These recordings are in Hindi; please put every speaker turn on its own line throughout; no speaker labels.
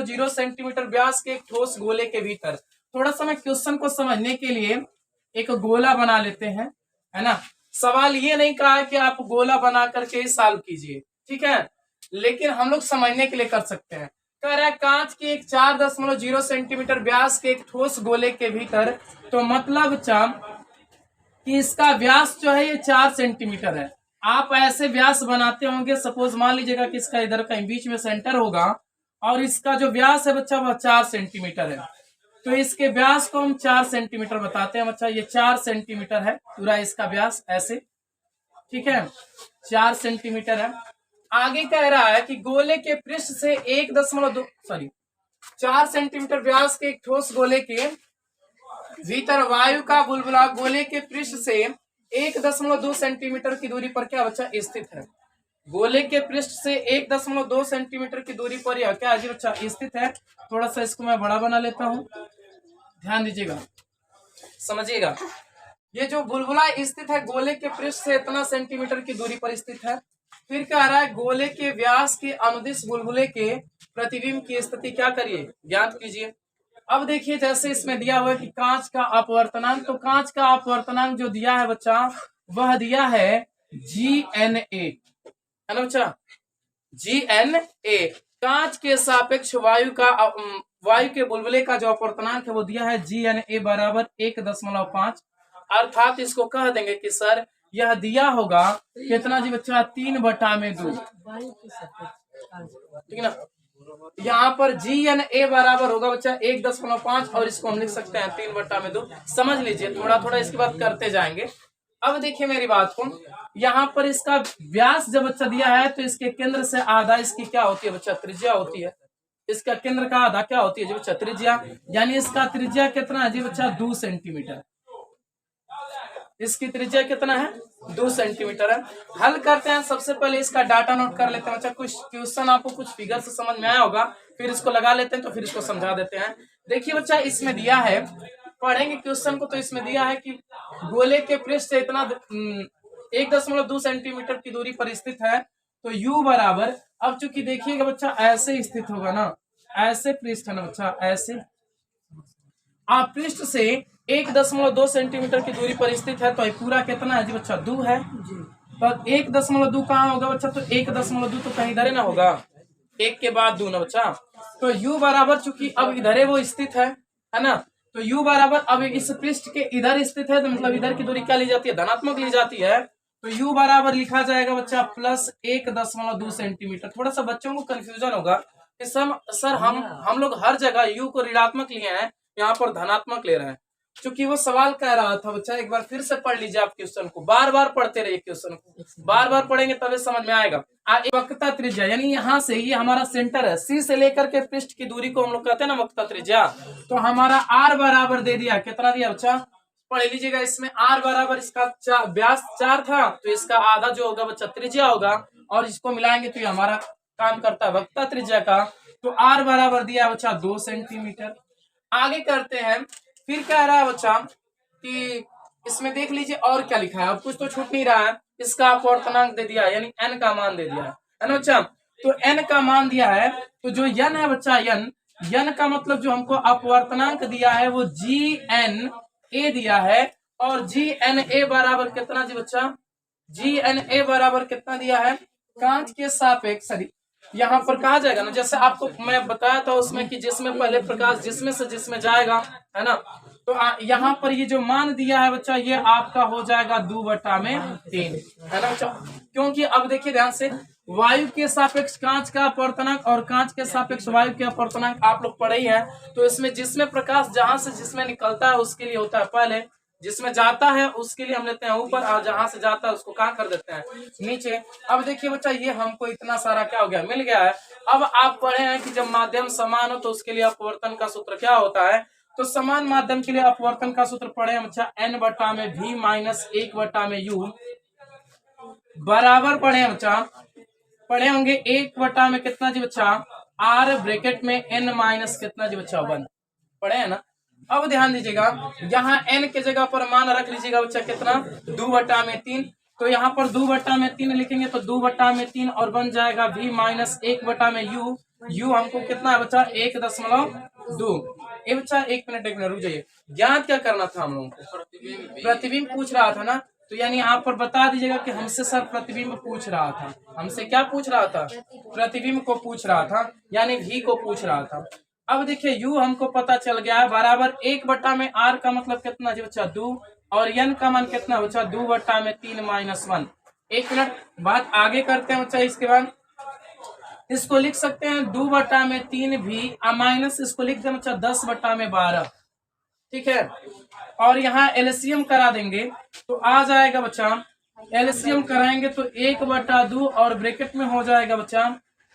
10.0 सेंटीमीटर व्यास के एक ठोस गोले के भीतर। थोड़ा सा मैं क्वेश्चन को समझने के लिए एक गोला बना लेते हैं, है ना। सवाल ये नहीं कहा कि आप गोला बना करके सॉल्व कीजिए, ठीक है, लेकिन हम लोग समझने के लिए कर सकते हैं। कह रहा है कांच के एक 4.0 सेंटीमीटर व्यास के एक ठोस गोले के भीतर, तो मतलब कि इसका व्यास जो है ये 4 सेंटीमीटर है। आप ऐसे व्यास बनाते होंगे, सपोज मान लीजिएगा कि इसका इधर कहीं बीच में सेंटर होगा और इसका जो व्यास है बच्चा वह 4 सेंटीमीटर है, तो इसके व्यास को हम 4 सेंटीमीटर बताते हैं बच्चा। ये 4 सेंटीमीटर है पूरा इसका व्यास, ऐसे, ठीक है, 4 सेंटीमीटर है। आगे कह रहा है कि गोले के पृष्ठ से 4 सेंटीमीटर व्यास के एक ठोस गोले के भीतर वायु का बुलबुला गोले के पृष्ठ से 1.2 सेंटीमीटर की दूरी पर क्या बच्चा स्थित है। गोले के पृष्ठ से 1.2 सेंटीमीटर की दूरी पर यह क्या जी बच्चा स्थित है। थोड़ा सा इसको मैं बड़ा बना लेता हूं, ध्यान दीजिएगा, समझिएगा। ये जो बुलबुला स्थित है गोले के पृष्ठ से इतना सेंटीमीटर की दूरी पर स्थित है। फिर कह रहा है गोले के व्यास के अनुदिश बुलबुले के प्रतिबिंब की स्थिति क्या करिए, ज्ञात कीजिए। अब देखिए जैसे इसमें दिया हुआ है कि कांच का अपवर्तनांक, तो कांच का अपवर्तनांक जो दिया है बच्चा वह दिया है GNA, है ना बच्चा, GNA। कांच के सापेक्ष वायु के बुलबुले का जो अपवर्तनांक है वो दिया है GNA बराबर 1.5। अर्थात इसको कह देंगे कि सर यह दिया होगा कितना जी बच्चा 3/2, ठीक ना। यहाँ पर GNA बराबर होगा बच्चा 1.5 और इसको हम लिख सकते हैं 3/2। समझ लीजिए, थोड़ा थोड़ा इसके बाद करते जाएंगे। अब देखिए मेरी बात को, यहाँ पर इसका व्यास जब बच्चा दिया है तो इसके केंद्र से आधा इसकी क्या होती है बच्चा, त्रिज्या होती है। इसका केंद्र का आधा क्या होती है जी बच्चा, त्रिज्या, यानी इसका त्रिज्या कितना है जी बच्चा 2 सेंटीमीटर। इसकी त्रिज्या कितना है 2 सेंटीमीटर है। हल करते हैं, सबसे पहले इसका डाटा नोट कर लेते हैं बच्चा। कुछ क्वेश्चन आपको कुछ फिगर से समझ में आया होगा, फिर इसको लगा लेते हैं, तो फिर इसको समझा देते हैं। देखिए बच्चा इसमें दिया है, पढ़ेंगे क्वेश्चन को, तो इसमें दिया है कि गोले के पृष्ठ से इतना 1.2 सेंटीमीटर की दूरी पर स्थित है, तो U बराबर, अब चूंकि देखिएगा बच्चा ऐसे स्थित होगा ना, ऐसे पृष्ठ है ना बच्चा, ऐसे आप पृष्ठ से 1.2 सेंटीमीटर की दूरी पर स्थित है, तो ये पूरा कितना है जी बच्चा 2 है। तो 1.2 कहाँ होगा बच्चा, तो 1.2 तो कहीं इधर ना होगा, 1 के बाद 2 ना बच्चा। तो U बराबर चूंकि अब इधर वो स्थित है ना, तो U बराबर अब इस पृष्ठ के इधर स्थित है, तो मतलब इधर की दूरी क्या ली जाती है, धनात्मक ली जाती है। तो U बराबर लिखा जाएगा बच्चा प्लस 1.2 सेंटीमीटर। थोड़ा सा बच्चों को कंफ्यूजन होगा कि सर हम लोग हर जगह U को ऋणात्मक लिए हैं, यहाँ पर धनात्मक ले रहे हैं। चूंकि वो सवाल कह रहा था बच्चा, एक बार फिर से पढ़ लीजिए आप क्वेश्चन को, बार बार पढ़ते रहिए क्वेश्चन को, बार बार पढ़ेंगे तभी समझ में आएगा। वक्रता त्रिज्या, यानी यहाँ से ये हमारा सेंटर है, C से लेकर के पृष्ठ की दूरी को हम लोग कहते हैं ना वक्रता त्रिज्या। तो हमारा R बराबर दे दिया, कितना दिया बच्चा, पढ़ लीजिएगा। इसमें R बराबर इसका व्यास 4 था, तो इसका आधा जो होगा बच्चा त्रिज्या होगा, और इसको मिलाएंगे तो ये हमारा काम करता है वक्रता त्रिज्या का। तो R बराबर दिया बच्चा 2 सेंटीमीटर। आगे करते हैं, फिर कह रहा है बच्चा कि इसमें देख लीजिए और क्या लिखा है, अब कुछ तो छूट नहीं रहा है। इसका अपवर्तनांक दे दिया, यानी n का मान दे दिया है ना बच्चा। तो n का मान दिया है, तो जो n है बच्चा, n का मतलब जो हमको अपवर्तनांक दिया है वो GNA दिया है, और GNA बराबर कितना जी बच्चा, GNA बराबर कितना दिया है, कांच के सापेक्ष, यहाँ पर कहा जाएगा ना, जैसे आपको मैं बताया था उसमें कि जिसमें पहले प्रकाश जिसमें से जिसमें जाएगा, है ना। तो यहाँ पर ये जो मान दिया है बच्चा, ये आपका हो जाएगा 2/3, है ना बच्चा। क्योंकि अब देखिए ध्यान से, वायु के सापेक्ष कांच का अपवर्तनांक और कांच के सापेक्ष वायु के अपवर्तनांक आप लोग पढ़े ही है। तो इसमें जिसमें प्रकाश जहां से जिसमें निकलता है उसके लिए होता है पहले, जिसमें जाता है उसके लिए हम लेते हैं ऊपर, और जहां से जाता है उसको कहाँ कर देते हैं, नीचे। अब देखिए बच्चा, ये हमको इतना सारा क्या हो गया, मिल गया है। अब आप पढ़े हैं कि जब माध्यम समान हो तो उसके लिए अपवर्तन का सूत्र क्या होता है। तो समान माध्यम के लिए अपवर्तन का सूत्र पढ़े हम बच्चा, n/v माइनस 1/u बराबर पढ़े हम बच्चा, पढ़े होंगे 1 में कितना जी बच्चा, r ब्रैकेट में n माइनस कितना जी बच्चा 1, पढ़े है ना। अब ध्यान दीजिएगा, यहाँ n के जगह पर मान रख लीजिएगा बच्चा कितना, 2/3। तो यहाँ पर 2/3 लिखेंगे तो 2/3 और बन जाएगा v माइनस 1/u, यू हमको कितना है बच्चा 1.2। ये बच्चा एक मिनट रुक जाइए, ज्ञात क्या करना था हम लोगों को, प्रतिबिंब पूछ रहा था ना, तो यानी यहाँ पर बता दीजिएगा कि हमसे सर प्रतिबिंब पूछ रहा था, हमसे क्या पूछ रहा था, प्रतिबिंब को पूछ रहा था, यानी भी को पूछ रहा था। अब देखिए यू हमको पता चल गया है बराबर 1/में आर का मतलब कितना जी बच्चा 2, और एन का मान कितना बच्चा 2/3 -1। एक मिनट बात आगे करते हैं बच्चा, इसके बाद इसको लिख सकते हैं 2/3 भी माइनस इसको लिख दें बच्चा 10/12, ठीक है। और यहाँ एलसीएम करा देंगे तो आ जाएगा बच्चा, एलसीएम कराएंगे तो 1/2 और ब्रैकेट में हो जाएगा बच्चा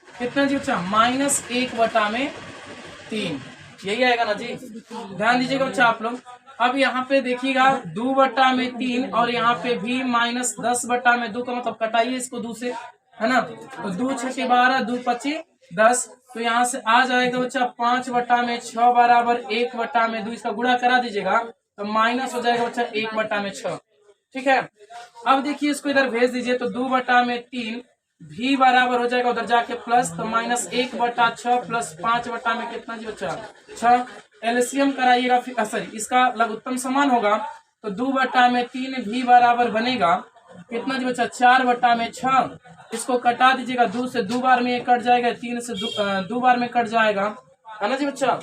कितना जी बच्चा -1/3, यही आएगा ना जी। ध्यान दीजिएगा बच्चा आप लोग। अब यहाँ पे देखिएगा 2/3 और यहाँ पे भी -10/2 का मतलब कटाइए इसको 2 से, है ना, तो 2 × 6 = 12, 2 × 5 = 10, तो यहाँ से आ जाएगा बच्चा 5/6 बराबर 1/2, इसका गुणा करा दीजिएगा तो माइनस हो जाएगा बच्चा 1/6, ठीक है। अब देखिए इसको इधर भेज दीजिए तो 2/3 भी बराबर हो जाएगा उधर जाके प्लस, तो -1/6 प्लस 5 में कितना जी बच्चा 6। एलसीएम कराइएगा फिर सॉरी इसका लघुत्तम समान होगा तो 2/3 भी बराबर बनेगा कितना जी बच्चा 4/6। इसको कटा दीजिएगा, 2 से 2 बार में ये कट जाएगा, 3 से 2 बार में कट जाएगा, है ना जी बच्चा।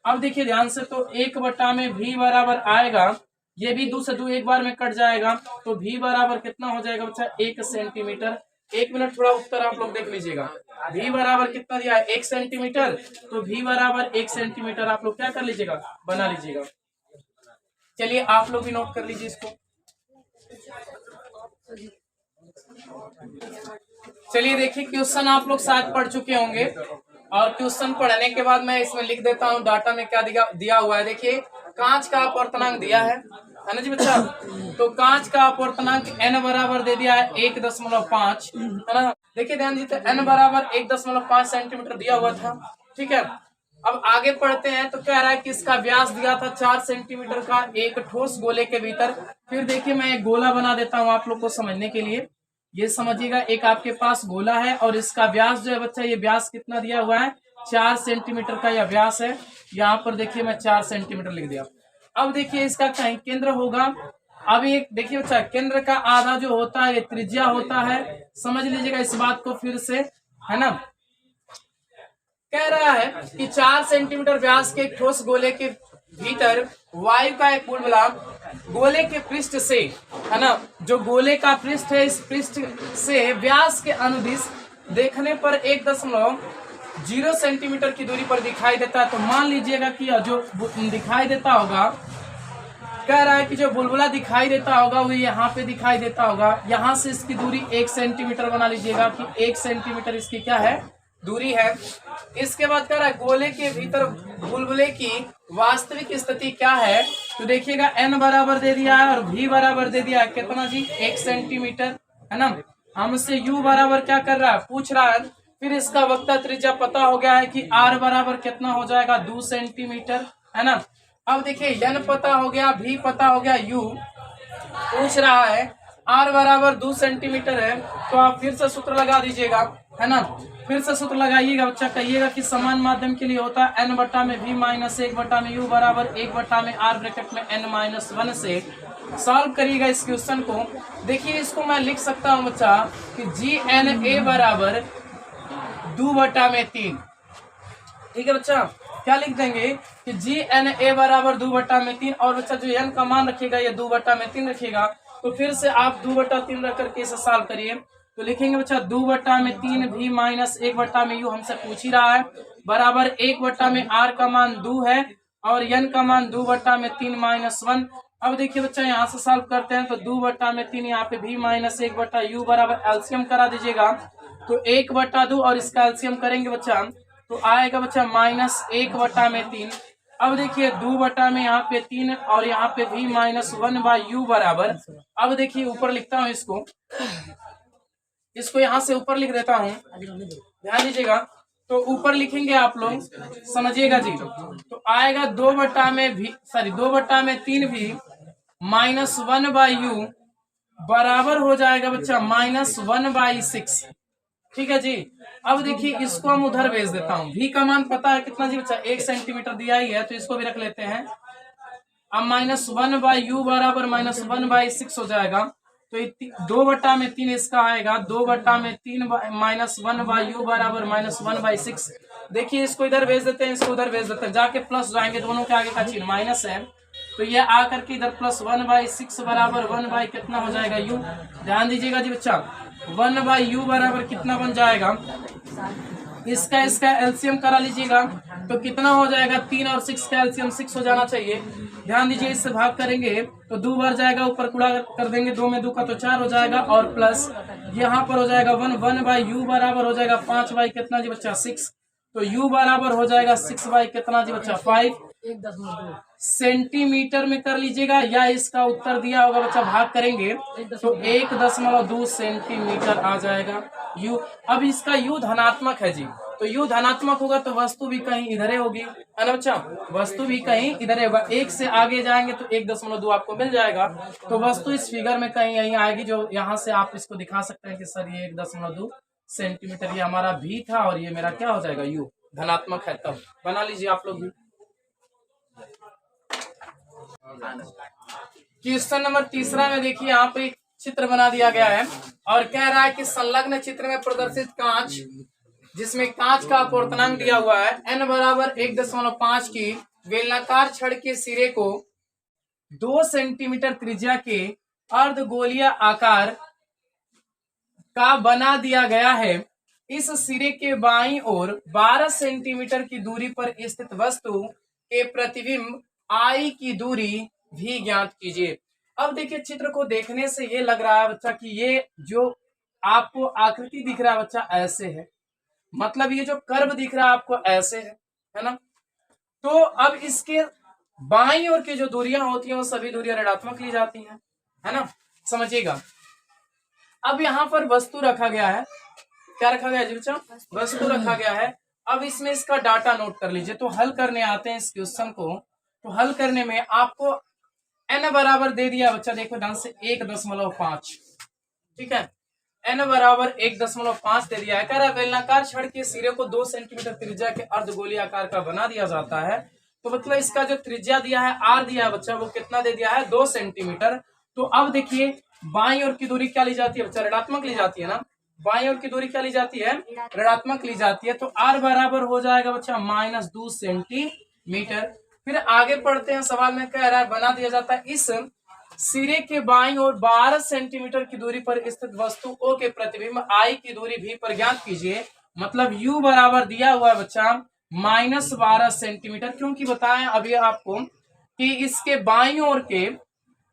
अब देखिए ध्यान से तो 1 में भी बराबर आएगा, ये भी 2 से 2 एक बार में कट जाएगा, तो भी बराबर कितना हो जाएगा बच्चा 1 सेंटीमीटर। एक मिनट थोड़ा उत्तर आप लोग देख लीजिएगा, भी बराबर कितना दिया है 1 सेंटीमीटर, तो भी बराबर 1 सेंटीमीटर आप लोग क्या कर लीजिएगा बना लीजिएगा। चलिए आप लोग भी नोट कर लीजिए इसको। चलिए देखिए क्वेश्चन आप लोग शायद पढ़ चुके होंगे, और क्वेश्चन पढ़ने के बाद मैं इसमें लिख देता हूँ डाटा में क्या दिया हुआ है। देखिए कांच का अपवर्तनांक दिया है ना जी बच्चा, तो कांच का अपवर्तनांक n बराबर दे दिया है 1.5, है ना। देखिए ध्यान दीजिए n बराबर 1.5 सेंटीमीटर दिया हुआ था, ठीक है। अब आगे पढ़ते हैं तो कह रहा है कि इसका व्यास दिया था 4 सेंटीमीटर का एक ठोस गोले के भीतर। फिर देखिए मैं एक गोला बना देता हूँ आप लोग को समझने के लिए, ये समझिएगा एक आपके पास गोला है और इसका व्यास जो है बच्चा, ये व्यास कितना दिया हुआ है 4 सेंटीमीटर का यह व्यास है। यहाँ पर देखिए मैं 4 सेंटीमीटर लिख दिया। अब देखिए इसका कहीं केंद्र होगा, अब एक देखिए बच्चा केंद्र का आधा जो होता है ये त्रिज्या होता है, समझ लीजिएगा इस बात को फिर से, है ना। कह रहा है कि 4 सेंटीमीटर व्यास के ठोस गोले के भीतर वायु का एक बुलबुला गोले के पृष्ठ से, है ना, जो गोले का पृष्ठ है इस पृष्ठ से व्यास के अनुदिश देखने पर 1.0 सेंटीमीटर की दूरी पर दिखाई देता है। तो मान लीजिएगा कि जो दिखाई देता होगा, कह रहा है कि जो बुलबुला दिखाई देता होगा वो यहाँ पे दिखाई देता होगा, यहाँ से इसकी दूरी 1 सेंटीमीटर बना लीजिएगा कि 1 सेंटीमीटर इसकी क्या है दूरी है। इसके बाद कह रहा है गोले के भीतर बुलबुले की वास्तविक स्थिति क्या है, तो देखिएगा n बराबर दे दिया है और v बराबर दे दिया है कितना जी 1 सेंटीमीटर, है ना। हमसे u बराबर क्या कर रहा है पूछ रहा है। फिर इसका वक्ता त्रिज्या पता हो गया है कि r बराबर कितना हो जाएगा 2 सेंटीमीटर, है ना। अब देखिए n पता हो गया, v पता हो गया, u पूछ रहा है r बराबर 2 सेंटीमीटर है, तो आप फिर से सूत्र लगा दीजिएगा, है ना। फिर से सूत्र लगाइएगा बच्चा, कहिएगा कि समान माध्यम के लिए होता है n बटा में v माइनस 1 बटा में u बराबर 1 बटा में r ब्रैकेट में n माइनस 1 से सॉल्व करिएगा इस क्वेश्चन को। देखिए इसको मैं लिख सकता हूँ बच्चा कि GNA बराबर 2/3, ठीक है बच्चा। क्या लिख देंगे कि GNA बराबर 2/3, और बच्चा जो n का मान रखिएगा ये 2/3 रखिएगा, तो फिर से आप 2/3 रख करके इसे सॉल्व करिए। तो लिखेंगे बच्चा 2/3 भी माइनस 1 बटा में u हमसे पूछ ही रहा है बराबर 1 बटा में r का मान 2 है और n का मान 2/3 माइनस 1। अब देखिए बच्चा यहाँ से सॉल्व करते हैं तो 2/3 यहाँ पे भी माइनस 1 बटा u बराबर एलसीएम करा दीजिएगा, तो 1/2 और इसका एलसीएम करेंगे बच्चा तो आएगा बच्चा -1/3। अब देखिए 2 बटा में यहाँ पे 3 और यहाँ पे भी -1/u बराबर, अब देखिए ऊपर लिखता हूँ इसको यहाँ से ऊपर लिख देता हूँ, ध्यान दीजिएगा। तो ऊपर लिखेंगे आप लोग समझिएगा जी, तो आएगा 2 बटा में 3 भी -1/u बराबर हो जाएगा बच्चा -1/6, ठीक है जी। अब देखिए इसको हम उधर भेज देता हूँ। v का मान पता है कितना जी बच्चा, 1 सेंटीमीटर दिया ही है, तो इसको भी रख लेते हैं। अब -1/u बराबर -1/6 हो जाएगा। तो 2/3 इसका आएगा, 2/3 -1/u बराबर -1/6। देखिए इसको इधर भेज देते हैं, इसको उधर भेज देते हैं, जाके प्लस जाएंगे, दोनों के आगे का चिन्ह माइनस है, तो ये आकर के इधर +1/6 बराबर 1 कितना हो जाएगा u। ध्यान दीजिएगा जी बच्चा, 1/u बराबर कितना बन जाएगा, इसका एलसीएम करा लीजिएगा, तो कितना हो जाएगा, 3 और 6 का एलसीएम 6 हो जाना चाहिए। ध्यान दीजिए, इससे भाग करेंगे तो 2 बार जाएगा, ऊपर गुणा कर देंगे, 2 में 2 का तो 4 हो जाएगा, और प्लस यहाँ पर हो जाएगा 1/u बराबर हो जाएगा 5 कितना जी बच्चा 6, तो u बराबर हो जाएगा 6 कितना जी बच्चा 5 सेंटीमीटर में कर लीजिएगा, या इसका उत्तर दिया होगा बच्चा, भाग करेंगे तो 1.2 सेंटीमीटर आ जाएगा u। अब इसका u धनात्मक है जी, तो u धनात्मक होगा तो वस्तु भी कहीं इधर होगी, है ना बच्चा, वस्तु भी कहीं इधर होगा। 1 से आगे जाएंगे तो 1.2 आपको मिल जाएगा, तो वस्तु इस फिगर में कहीं यहीं आएगी, जो यहाँ से आप इसको दिखा सकते हैं कि सर ये 1.2 सेंटीमीटर, ये हमारा v था और ये मेरा क्या हो जाएगा u धनात्मक है। तब बना लीजिए आप लोग भी। क्वेश्चन नंबर 3 में देखिए, यहाँ पे एक चित्र बना दिया गया है और कह रहा है कि संलग्न चित्र में प्रदर्शित कांच, जिसमें कांच का अपवर्तनांक दिया हुआ है n बराबर 1.5 की बेलनाकार छड़ के सिरे को 2 सेंटीमीटर त्रिज्या के अर्धगोलीय आकार का बना दिया गया है। इस सिरे के बाईं ओर 12 सेंटीमीटर की दूरी पर स्थित वस्तु के प्रतिबिंब I की दूरी भी ज्ञात कीजिए। अब देखिए चित्र को देखने से ये लग रहा है बच्चा कि ये जो आपको आकृति दिख रहा है बच्चा ऐसे है, मतलब ये जो कर्व दिख रहा है आपको ऐसे है ना। तो अब इसके बाईं ओर की जो दूरियां होती हैं वो सभी दूरियां ऋणात्मक ली जाती हैं, है ना, समझिएगा। अब यहाँ पर वस्तु रखा गया है, क्या रखा गया है जी बच्चा, वस्तु रखा गया है। अब इसमें इसका डाटा नोट कर लीजिए। तो हल करने आते हैं इस क्वेश्चन को, तो हल करने में आपको n बराबर दे दिया बच्चा, देखो ढंग से 1.5, ठीक है, n बराबर 1.5 दे दिया है। कह रहा है बेलनाकार छड़ के सिरे को 2 सेंटीमीटर त्रिज्या के अर्धगोलीय आकार का बना दिया जाता है, तो मतलब इसका जो त्रिज्या दिया है r दिया है बच्चा, वो कितना दे दिया है 2 सेंटीमीटर। तो अब देखिए बाईं ओर की दूरी क्या ली जाती है बच्चा, ऋणात्मक ली जाती है ना, बाईं ओर की दूरी क्या ली जाती है, ऋणात्मक ली जाती है। तो r बराबर हो जाएगा बच्चा -2 सेंटीमीटर। फिर आगे पढ़ते हैं, सवाल में कह रहा है बना दिया जाता है इस सिरे के बाईं ओर 12 सेंटीमीटर की दूरी पर स्थित वस्तु O के प्रतिबिंब I की दूरी भी पर ज्ञात कीजिए। मतलब U बराबर दिया हुआ है बच्चा -12 सेंटीमीटर, क्योंकि बताएं अभी आपको कि इसके बाईं ओर के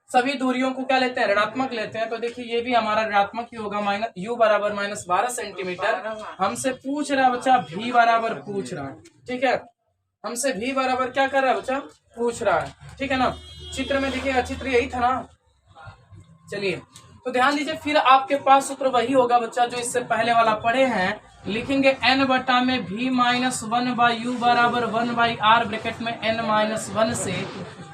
सभी दूरियों को क्या लेते हैं, ऋणात्मक लेते हैं। तो देखिए ये भी हमारा ऋणात्मक ही होगा, U बराबर -12 सेंटीमीटर। हमसे पूछ रहा है बच्चा V बराबर पूछ रहा है, ठीक है, हमसे v बराबर क्या कर रहा है बच्चा, पूछ रहा है, ठीक है ना। चित्र में देखिएगा, चित्र यही था ना। चलिए तो ध्यान दीजिए, फिर आपके पास सूत्र वही होगा बच्चा जो इससे पहले वाला पढ़े हैं। लिखेंगे n बटा में v -1/u बराबर 1/r ब्रैकेट में n-1 से।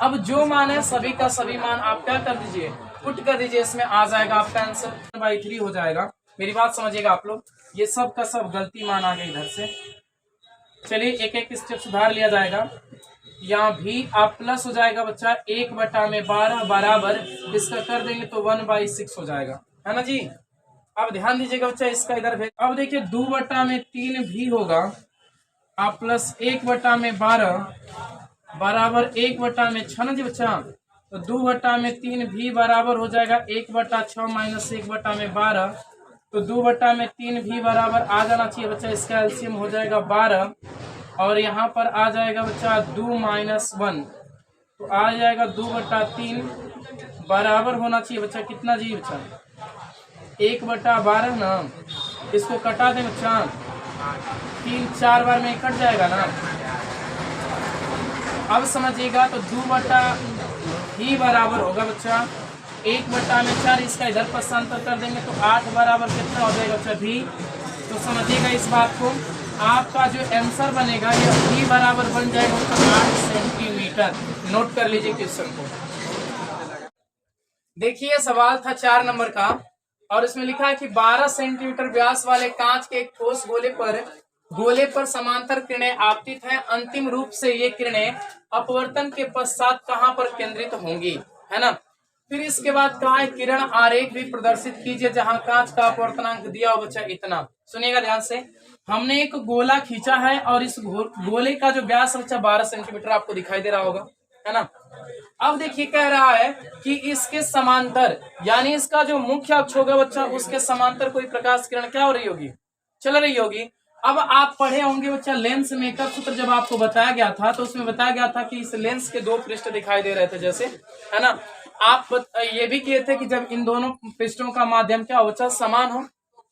अब जो मान है सभी का सभी मान आप क्या कर दीजिए, पुट कर दीजिए, इसमें आ जाएगा आपका आंसर 1/3 हो जाएगा। मेरी बात समझिएगा आप लोग, ये सब का सब गलती मान आ गया इधर से। चलिए एक एक स्टेप सुधार लिया जाएगा। यहाँ भी आप प्लस हो जाएगा बच्चा 1/12 बराबर, इसका कर देंगे तो 1/6 हो जाएगा, है ना जी। अब ध्यान दीजिएगा बच्चा, इसका इधर भेज। अब देखिए 2/3 भी होगा, आप प्लस 1/12 बराबर 1/6 ना जी बच्चा। तो 2/3 भी बराबर हो जाएगा 1/6 माइनस 1/12, तो 2/3 भी बराबर आ जाना चाहिए बच्चा, इसका एलसीएम हो जाएगा 12, और यहाँ पर आ जाएगा बच्चा 2-1, तो आ जाएगा 2/3 बराबर होना चाहिए बच्चा कितना जी बच्चा, 1/12 ना। इसको कटा दें बच्चा, 3-4 बार में कट जाएगा ना। अब समझिएगा, तो 2/ही बराबर होगा बच्चा 1/4, इसका इधर पक्षांतर कर देंगे तो 8 बराबर कितना हो जाएगा बच्चा भी। तो समझिएगा इस बात को, आपका जो आंसर बनेगा ये भी बराबर बन जाएगा 8 सेंटीमीटर। नोट कर लीजिए क्वेश्चन को। देखिए सवाल था 4 नंबर का, और इसमें लिखा है कि 12 सेंटीमीटर व्यास वाले कांच के एक ठोस गोले पर समांतर किरणें आपतित हैं। अंतिम रूप से ये किरणें अपवर्तन के पश्चात कहां पर केंद्रित होंगी, है ना। फिर इसके बाद कहा है किरण आरेख भी प्रदर्शित कीजिए जहां कांच का अपवर्तनांक दिया हो बच्चा इतना। सुनिएगा ध्यान से, हमने एक गोला खींचा है और इस गोले का जो व्यास बच्चा 12 सेंटीमीटर आपको दिखाई दे रहा होगा, है ना। अब देखिए कह रहा है कि इसके समांतर यानी इसका जो मुख्य अक्ष होगा बच्चा उसके समांतर कोई प्रकाश किरण क्या हो रही होगी, चल रही होगी। अब आप पढ़े होंगे बच्चा लेंस मेकअप सूत्र जब आपको बताया गया था तो उसमें बताया गया था कि इस लेंस के दो पृष्ठ दिखाई दे रहे थे जैसे, है ना। आप ये भी किए थे कि जब इन दोनों पृष्ठों का माध्यम क्या हो बच्चा समान हो,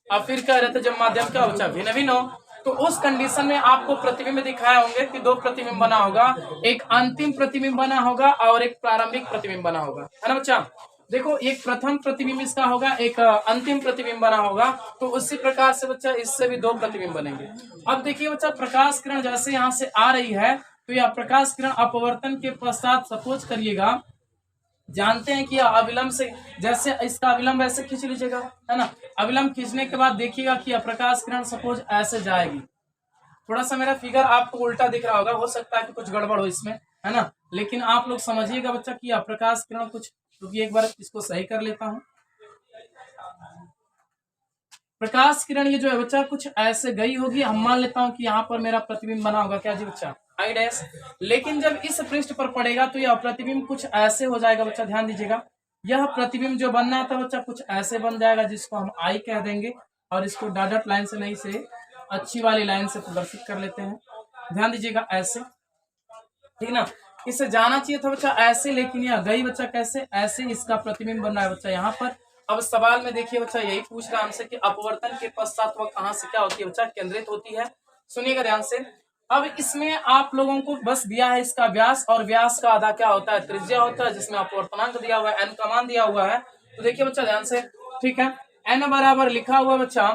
और फिर कह रहे थे जब माध्यम क्या हो बच्चा भिन्न भिन्न हो, तो उस कंडीशन में आपको प्रतिबिंब दिखाया होंगे कि दो प्रतिबिंब बना होगा, एक अंतिम प्रतिबिंब बना होगा और एक प्रारंभिक प्रतिबिंब बना होगा, है ना बच्चा। देखो एक प्रथम प्रतिबिंब इसका होगा, एक अंतिम प्रतिबिंब बना होगा, तो उसी प्रकार से बच्चा इससे भी दो प्रतिबिंब बनेंगे। अब देखिए बच्चा प्रकाश किरण जैसे यहाँ से आ रही है तो यह प्रकाश किरण अपवर्तन के पश्चात सपोज करिएगा, जानते हैं कि अविलंब से जैसे इसका अविलंब ऐसे खींच लीजिएगा, है ना। अविलंब खींचने के बाद देखिएगा कि प्रकाश किरण सपोज ऐसे जाएगी। थोड़ा सा मेरा फिगर आपको उल्टा दिख रहा होगा, हो सकता है कि कुछ गड़बड़ हो इसमें, है ना, लेकिन आप लोग समझिएगा बच्चा कि प्रकाश किरण कुछ, क्योंकि एक बार इसको सही कर लेता हूं। प्रकाश किरण ये जो है बच्चा कुछ ऐसे गई होगी, हम मान लेता हूं कि यहाँ पर मेरा प्रतिबिंब बना होगा क्या जी बच्चा आई डैश, लेकिन जब इस पृष्ठ पर पड़ेगा तो यह प्रतिबिंब कुछ ऐसे हो जाएगा बच्चा, ध्यान दीजिएगा। यह प्रतिबिंब जो बनना था बच्चा कुछ ऐसे बन जाएगा जिसको हम आई कह देंगे, और इसको डॉट लाइन से नहीं से अच्छी वाली लाइन से प्रदर्शित कर लेते हैं, ध्यान दीजिएगा ऐसे, ठीक ना। इसे जाना चाहिए था बच्चा ऐसे, लेकिन यह गई बच्चा कैसे, ऐसे इसका प्रतिबिंब बन रहा है बच्चा यहाँ पर। अब सवाल में देखिए बच्चा यही पूछ रहा है हमसे कि अपवर्तन के पश्चात वह कहां से क्या होती है बच्चा, केंद्रित होती है। सुनिएगा ध्यान से, अब इसमें आप लोगों को बस दिया है इसका व्यास, और व्यास का आधा क्या होता है त्रिज्या होता है, जिसमें अपवर्तनांक दिया हुआ है, एन का मान दिया हुआ है। तो देखिए बच्चा ध्यान से, ठीक है, एन बराबर लिखा हुआ बच्चा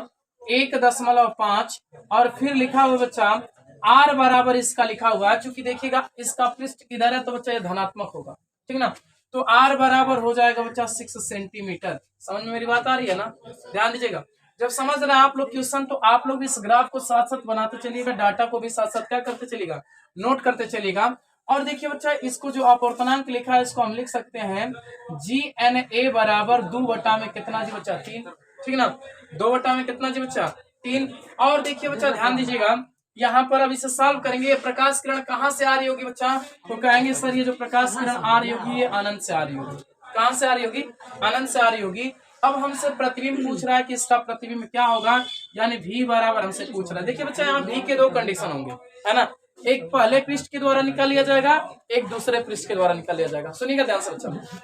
1.5 और फिर लिखा हुआ बच्चा आर बराबर इसका लिखा हुआ है, चूंकि देखिएगा इसका पृष्ठ किधर है तो बच्चा ये धनात्मक होगा, ठीक ना। तो आर बराबर हो जाएगा बच्चा 6 सेंटीमीटर। समझ में मेरी बात आ रही है ना, ध्यान दीजिएगा। जब समझ रहे हैं आप लोग क्वेश्चन तो आप लोग इस ग्राफ को साथ साथ बनाते चलिएगा, डाटा को भी साथ साथ क्या करते चलिएगा, नोट करते चलिएगा। और देखिए बच्चा इसको जो अपवर्तनांक लिखा है इसको हम लिख सकते हैं GNA बराबर 2 बटा में कितना जी बच्चा 3, ठीक ना, 2 बटा में कितना जी बच्चा 3। और देखिए बच्चा ध्यान दीजिएगा यहाँ पर अब इसे सॉल्व करेंगे, प्रकाश किरण कहाँ से आ रही होगी बच्चा, तो कहेंगे सर ये जो प्रकाश किरण आ रही होगी ये अनंत से आ रही होगी। कहां से आ रही होगी, अनंत से आ रही होगी। अब हमसे प्रतिबिंब पूछ रहा है कि इसका प्रतिबिंब क्या होगा, यानी V बराबर हमसे पूछ रहा है। देखिए बच्चा यहाँ V के दो कंडीशन होंगे, है ना, एक पहले पृष्ठ के द्वारा निकाल लिया जाएगा, एक दूसरे पृष्ठ के द्वारा निकाल लिया जाएगा। सुनिएगा ध्यान से बच्चा,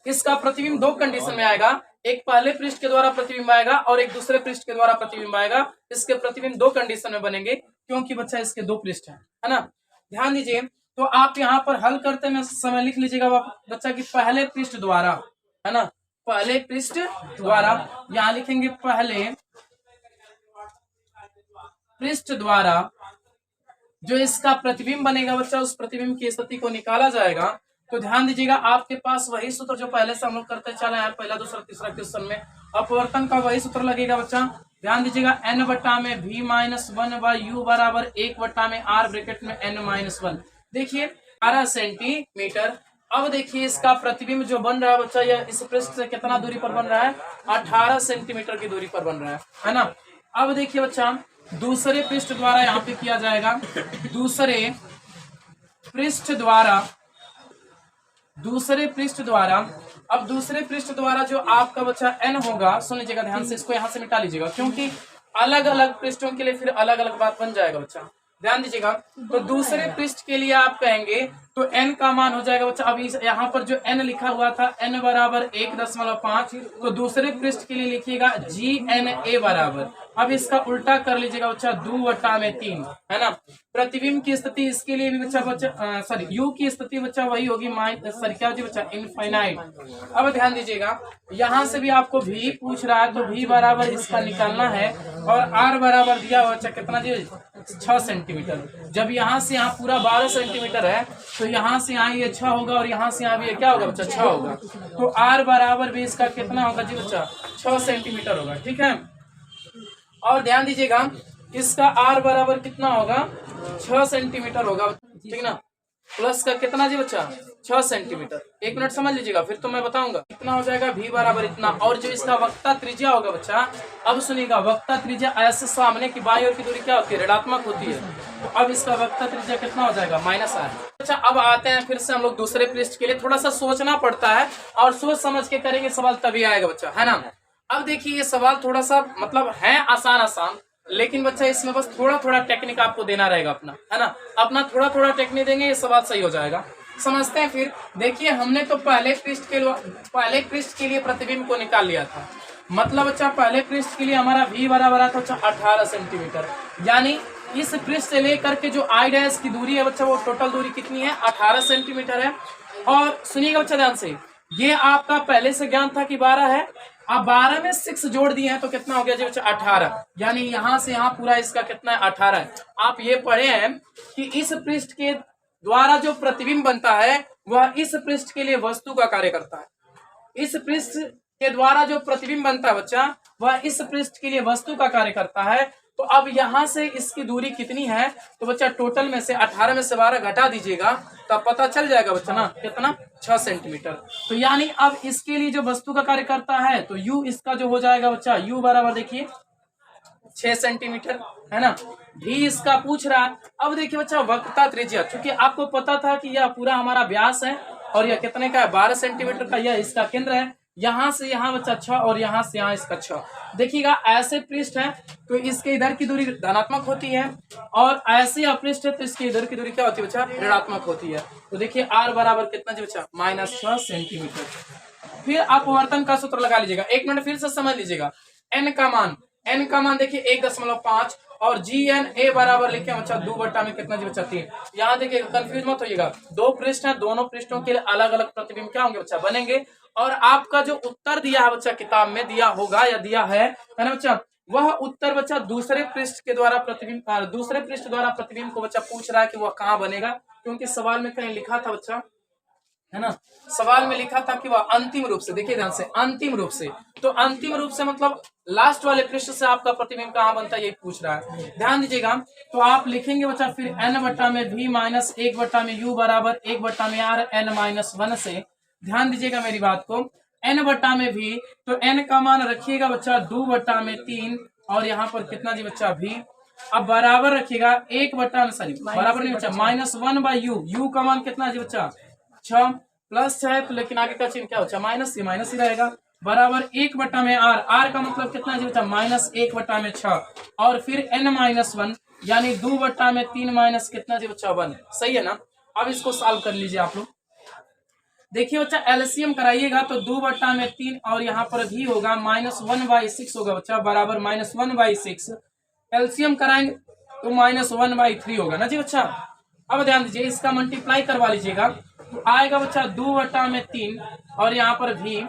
इसका प्रतिबिंब दो कंडीशन में आएगा, एक पहले पृष्ठ के द्वारा प्रतिबिंब आएगा और एक दूसरे पृष्ठ के द्वारा प्रतिबिंब आएगा। इसके प्रतिबिंब दो कंडीशन में बनेंगे क्योंकि बच्चा इसके दो पृष्ठ है ना। ध्यान दीजिए, तो आप यहाँ पर हल करते में समय लिख लीजिएगा बच्चा की पहले पृष्ठ द्वारा, है ना, पहले पृष्ठ द्वारा, यहाँ लिखेंगे पहले पृष्ठ द्वारा जो इसका प्रतिबिंब बनेगा बच्चा उस प्रतिबिंब की स्थिति को निकाला जाएगा। तो ध्यान दीजिएगा आपके पास वही सूत्र जो पहले से हम लोग करते चले हैं, पहला दूसरा तीसरा क्वेश्चन में अपवर्तन का वही सूत्र लगेगा बच्चा। ध्यान दीजिएगा n बटा में V-1 बाई यू बराबर 1 बटा में R ब्रैकेट में n-1। देखिए 12 सेंटीमीटर। अब देखिए इसका प्रतिबिंब जो बन रहा है बच्चा यह इस पृष्ठ से कितना दूरी पर बन रहा है, 18 सेंटीमीटर की दूरी पर बन रहा है ना। अब देखिए बच्चा दूसरे पृष्ठ द्वारा यहाँ पे किया जाएगा, दूसरे पृष्ठ द्वारा अब दूसरे पृष्ठ द्वारा जो आपका बच्चा n होगा, सुन लीजिएगा ध्यान से, इसको यहाँ से मिटा लीजिएगा क्योंकि अलग अलग पृष्ठों के लिए फिर अलग अलग बात बन जाएगा बच्चा। ध्यान दीजिएगा, तो दूसरे पृष्ठ के लिए आप कहेंगे तो n का मान हो जाएगा बच्चा, अभी यहाँ पर जो n लिखा हुआ था n बराबर 1.5, तो दूसरे पृष्ठ के लिए लिखिएगा GNA बराबर, अब इसका उल्टा कर लीजिएगा बच्चा 2 बटा में 3, है ना। प्रतिबिंब की स्थिति इसके लिए भी बच्चा सॉरी यू की स्थिति बच्चा वही होगी क्या होगी बच्चा इनफाइनाइट। अब ध्यान दीजिएगा यहाँ से भी आपको V पूछ रहा है तो V बराबर इसका निकालना है और R बराबर दिया हुआ बच्चा कितना जी 6 सेंटीमीटर। जब यहाँ से यहाँ पूरा 12 सेंटीमीटर है तो यहाँ से यहाँ ये 6 होगा और यहाँ से यहाँ भी ये क्या होगा बच्चा 6 होगा। तो r बराबर भी इसका कितना होगा जी बच्चा 6 सेंटीमीटर होगा। ठीक है, और ध्यान दीजिएगा इसका r बराबर कितना होगा 6 सेंटीमीटर होगा। ठीक ना, प्लस का कितना जी बच्चा 6 सेंटीमीटर। 1 मिनट समझ लीजिएगा, फिर तो मैं बताऊंगा कितना हो जाएगा v बराबर इतना। और जो इसका वक्ता त्रिज्या होगा बच्चा, अब सुनिएगा वक्ता त्रिज्या ऐसे सामने की बाईं ओर की दूरी क्या होती है ऋणात्मक होती है, तो अब इसका वक्ता त्रिज्या कितना हो जाएगा -r। अच्छा, अब आते हैं फिर से हम लोग दूसरे पृष्ठ के लिए। थोड़ा सा सोचना पड़ता है और सोच समझ के करेंगे सवाल तभी आएगा बच्चा, है ना। अब देखिए ये सवाल थोड़ा सा मतलब है आसान, लेकिन बच्चा इसमें बस थोड़ा थोड़ा टेक्निक आपको देना रहेगा अपना, है ना। अपना थोड़ा थोड़ा टेक्निक देंगे ये सवाल सही हो जाएगा। समझते हैं फिर। देखिए हमने तो पहले पृष्ठ के लिए प्रतिबिंब को निकाल लिया था। मतलब बच्चा पहले पृष्ठ के लिए हमारा v बराबर आता बच्चा 18 सेंटीमीटर, यानी इस पृष्ठ से लेकर के जो i डैश की दूरी है बच्चा वो टोटल दूरी कितनी है 18 सेंटीमीटर है। और सुनिएगा बच्चा ध्यान से, ये आपका पहले से ज्ञान था कि 12 है, अब 12 में 6 जोड़ दिए हैं तो कितना हो गया जी बच्चा 18, यानी यहाँ से यहाँ पूरा इसका कितना है 18 है। आप ये पढ़े हैं कि इस पृष्ठ के द्वारा जो प्रतिबिंब बनता है वह इस पृष्ठ के लिए वस्तु का कार्य करता है। इस पृष्ठ के द्वारा जो प्रतिबिंब बनता है बच्चा वह इस पृष्ठ के लिए वस्तु का कार्य करता है। तो अब यहाँ से इसकी दूरी कितनी है, तो बच्चा टोटल में से 18 में से 12 घटा दीजिएगा तब पता चल जाएगा बच्चा ना कितना 6 सेंटीमीटर। तो यानी अब इसके लिए जो वस्तु का कार्य करता है तो u इसका जो हो जाएगा बच्चा u बराबर देखिए 6 सेंटीमीटर, है ना। भी इसका पूछ रहा है। अब देखिए बच्चा वक्रता त्रिज्या, क्योंकि आपको पता था कि यह पूरा हमारा व्यास है और यह कितने का है 12 सेंटीमीटर का, यह इसका केंद्र है। यहाँ से यहाँ बच्चा 6 और यहाँ से यहाँ इसका 6। देखिएगा ऐसे पृष्ठ है तो इसके इधर की दूरी धनात्मक होती है और ऐसे अपृष्ठ है तो इसके इधर की दूरी क्या होती है बच्चा ऋणात्मक होती है। तो देखिए r बराबर कितना जी बच्चा -6 सेंटीमीटर। फिर अपवर्तन का सूत्र लगा लीजिएगा। 1 मिनट फिर से समझ लीजिएगा। n का मान देखिए 1.5 और GNA बराबर लिखे बच्चा 2 बट्टा में कितना जी बच्चा 3। यहाँ देखिए कंफ्यूज मत होइएगा, 2 पृष्ठ है, दोनों पृष्ठों के लिए अलग अलग प्रतिबिंब क्या होंगे बच्चा बनेंगे। और आपका जो उत्तर दिया है बच्चा किताब में दिया होगा या दिया है ना बच्चा, वह उत्तर बच्चा दूसरे पृष्ठ द्वारा प्रतिबिंब को बच्चा पूछ रहा है कि वह कहाँ बनेगा, क्योंकि सवाल में कहीं लिखा था बच्चा, है ना, सवाल में लिखा था कि वह अंतिम रूप से, देखिए ध्यान से अंतिम रूप से, तो अंतिम रूप से मतलब लास्ट वाले पृष्ठ से आपका प्रतिबिंब कहाँ बनता है यही पूछ रहा है। ध्यान दीजिएगा। तो आप लिखेंगे बच्चा फिर n बट्टा में v माइनस 1 बट्टा में u बराबर 1 बट्टा में r n माइनस 1 से। ध्यान दीजिएगा मेरी बात को, n बट्टा में v, तो n का मान रखिएगा बच्चा 2 बट्टा में 3 और यहाँ पर कितना जी बच्चा v। अब बराबर रखिएगा 1 बट्टा में सॉरी बराबर नहीं बच्चा -1/u, u का मान कितना जी बच्चा 6 प्लस 6 है तो लेकिन आगे का चिन्ह क्या बच्चा माइनस ही रहेगा, बराबर 1 बट्टा में r का मतलब कितना जी बच्चा -1 बट्टा में 6 और फिर n-1 यानी 2 बट्टा में 3 माइनस कितना जी बच्चा 1। सही है ना। अब इसको सॉल्व कर लीजिए आप लोग। देखिए बच्चा एलसीएम कराइएगा तो 2 बट्टा में 3 और यहाँ पर भी होगा -1/6 होगा बच्चा बराबर -1/6। एलसीएम कराएंगे तो -1/3 होगा ना जी बच्चा। अब ध्यान दीजिए इसका मल्टीप्लाई करवा लीजिएगा तो आएगा बच्चा 2 बट्टा में 3 और यहाँ पर भी,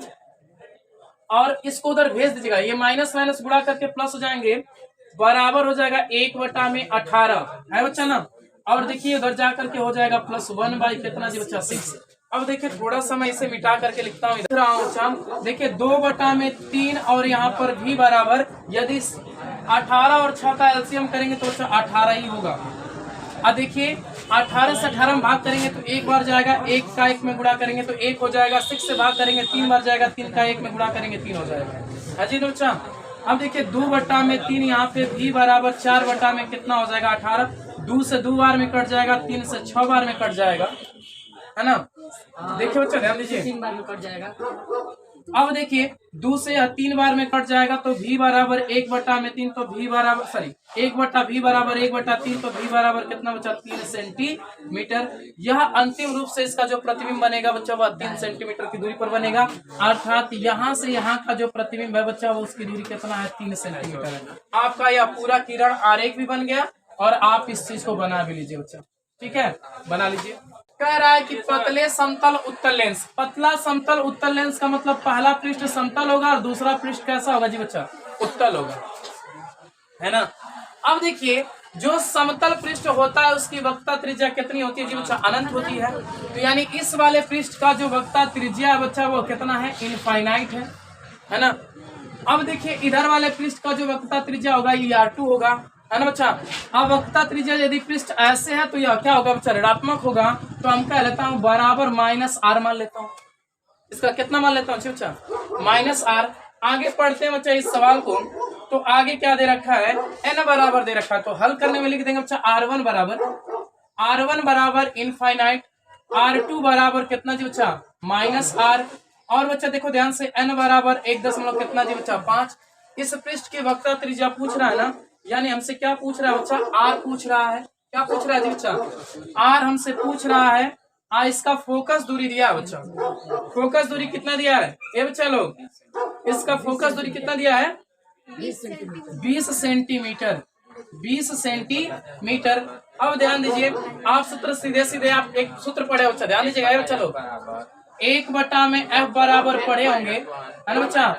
और इसको उधर भेज दीजिएगा, ये माइनस माइनस गुणा करके प्लस हो जाएंगे, बराबर हो जाएगा 1 बट्टा में 18 है बच्चा ना। और देखिए उधर जाकर के हो जाएगा +1 बाई कितना जी बच्चा 6। अब देखिए थोड़ा सा मैं इसे मिटा करके लिखता हूँ इधर आओ। देखिए 2 बट्टा में 3 और यहाँ पर भी बराबर, यदि 18 और 6 का एलसीएम करेंगे तो 18 ही होगा। अब देखिए 18 से 18 में भाग करेंगे तो 1 बार जाएगा, 1 का 1 में गुणा करेंगे तो 1 हो जाएगा, 6 से भाग करेंगे 3 बार जाएगा, 3 का 1 में गुणा करेंगे 3 हो जाएगा। हाजी तो बच्चा अब देखिए 2 बट्टा में 3 यहाँ पे भी बराबर 4 बट्टा में कितना हो जाएगा 18, 2 से 2 बार में कट जाएगा, 3 से 6 बार में कट जाएगा, है ना। देखिए बच्चा ध्यान दीजिए
3 बार में कट जाएगा।
अब देखिए 2 से 3 बार में कट जाएगा तो भी बराबर 1 बट्टा में 3 तो भी बराबर सॉरी 1 बट्टा भी बराबर 1 बट्टा 3 तो भी बराबर कितना बच्चा 3 सेंटीमीटर। यह अंतिम रूप से इसका जो प्रतिबिंब बनेगा बच्चा वह 3 सेंटीमीटर की दूरी पर बनेगा, अर्थात यहाँ से यहाँ का जो प्रतिबिंब है बच्चा वो उसकी दूरी कितना है 3 सेंटीमीटर है। आपका यह पूरा किरण आरेख भी बन गया और आप इस चीज को बना भी लीजिए बच्चा, ठीक है बना लीजिए। कह रहा है कि पतले समतल उत्तल लेंस, पतला समतल उत्तल लेंस का मतलब पहला पृष्ठ समतल होगा और दूसरा पृष्ठ कैसा होगा जी बच्चा उत्तल होगा, है ना। अब देखिए जो समतल पृष्ठ होता है उसकी वक्रता त्रिज्या कितनी होती है जी बच्चा? अनंत होती है। तो यानी इस वाले पृष्ठ का जो वक्रता त्रिज्या है बच्चा वो कितना है? इनफाइनाइट है ना। अब देखिए इधर वाले पृष्ठ का जो वक्रता त्रिज्या होगा ये R2 होगा, है ना बच्चा। अब वक्रता त्रिज्या यदि पृष्ठ ऐसे है तो यह क्या होगा बच्चा? ऋणात्मक होगा। तो हम कह लेता हूँ बराबर -R मान लेता हूँ। इसका कितना मान लेता हूँ बच्चा? -R। आगे पढ़ते हैं बच्चा इस सवाल को। तो आगे क्या दे रखा है? n बराबर दे रखा है। तो हल करने में लिख देंगे बच्चा R1 बराबर इनफाइनाइट, R2 बराबर कितना जी बच्चा? -R। और बच्चा देखो ध्यान से n बराबर 1 दशमलव कितना जी बच्चा? 5। इस पृष्ठ की वक्रता त्रिज्या पूछ रहा है ना, यानी हमसे क्या पूछ रहा है बच्चा? R पूछ रहा है। क्या पूछ रहा है जी बच्चा? R हमसे पूछ रहा है। इसका फोकस दूरी दिया है बच्चा। फोकस दूरी कितना दिया है ये बच्चा लोग? इसका फोकस दूरी कितना दिया है? 20 सेंटीमीटर। 20 सेंटीमीटर। अब ध्यान दीजिए, आप सूत्र सीधे आप एक सूत्र पढ़े बच्चा, ध्यान दीजिएगा बच्चा लोग। 1/f बराबर पढ़े होंगे, है ना बच्चा?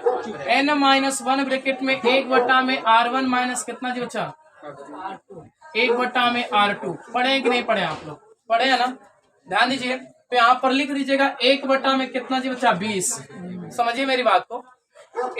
n-1 ब्रैकेट में 1/में R1 माइनस कितना जी बच्चा? 1/में R2। पढ़े कि नहीं पढ़े आप लोग? पढ़े है ना। ध्यान दीजिए, तो यहाँ पर लिख दीजिएगा 1/में कितना जी बच्चा? 20। समझिए मेरी बात को।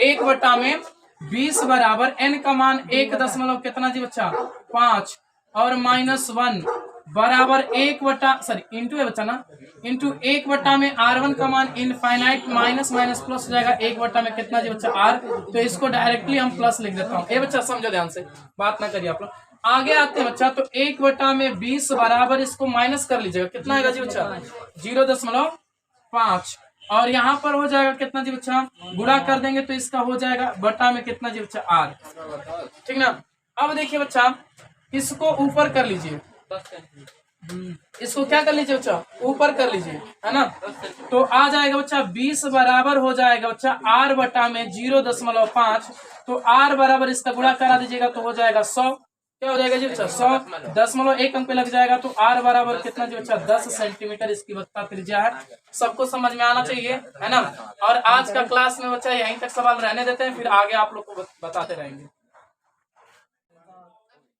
1/में 20 बराबर n का मान 1 दशमलव कितना जी बच्चा? 5 और -1 बराबर 1 इंटू है बच्चा ना, इंटू 1/में R1 का मान इनफाइनाइट माइनस प्लस हो जाएगा 1/में कितना जी बच्चा? R। तो इसको डायरेक्टली हम प्लस लिख देता हूँ। ये बच्चा समझो ध्यान से, बात ना करिए आप लोग। आगे आते हैं बच्चा, तो 1/20 बराबर इसको माइनस कर लीजिएगा, कितना आएगा जी बच्चा? 0.5। और यहाँ पर हो जाएगा कितना जी बच्चा? गुणा कर देंगे तो इसका हो जाएगा बटा में कितना जी बच्चा? R। ठीक ना। अब देखिए बच्चा, इसको ऊपर कर लीजिए, इसको क्या कर लीजिए बच्चा? ऊपर कर लीजिए, है ना। तो आ जाएगा बच्चा 20 बराबर हो जाएगा बच्चा R बटा में 0.5। तो R बराबर इसका गुणा करा दीजिएगा तो हो जाएगा 100। क्या हो जाएगा जी बच्चा? 100 दशमलव 1 अंक पे लग जाएगा। तो R बराबर कितना जी बच्चा? 10 सेंटीमीटर इसकी वक्रता त्रिज्या है। सबको समझ में आना चाहिए, है ना। और आज का क्लास में बच्चा यहीं तक सवाल रहने देते हैं, फिर आगे आप लोग को बताते रहेंगे।